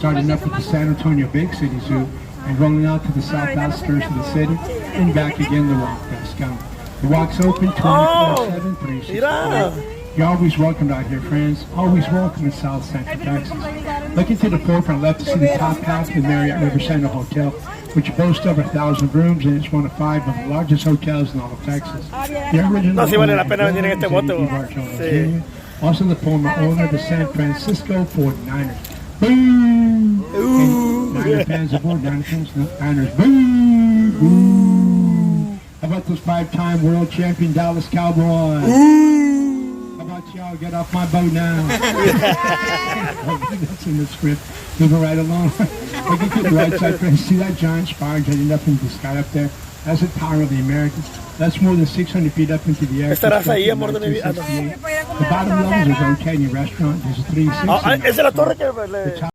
starting up at the San Antonio Big City Zoo and rolling out to the south outskirts of the city and back again to Walk Fest. The walk's open 24/7, 365. You're always welcome out here, friends. Always welcome in South Central Texas. Looking to the forefront left to see the top half of the Marriott Rivercenter Hotel, which boasts over 1,000 rooms and it's one of 5 of the largest hotels in all of Texas. The original No, sí vale la pena venir en este bote. Sí. Also the former owner of the San Francisco 49ers. Boo! Niner fans aboard, Niner fans, Niners. Boo! Boo! How about those 5-time world champion Dallas Cowboys? Y'all get off my boat now. That's in the script. Moving right along. Looking to the right side, friends. See that giant spire jutting up into the sky up there? That's the Tower of the Americas. That's more than 600 feet up into the air. Estarás ahí, amor de mi vida. The bottom level is a Grand Canyon restaurant. There's a 360. Esa es la torre que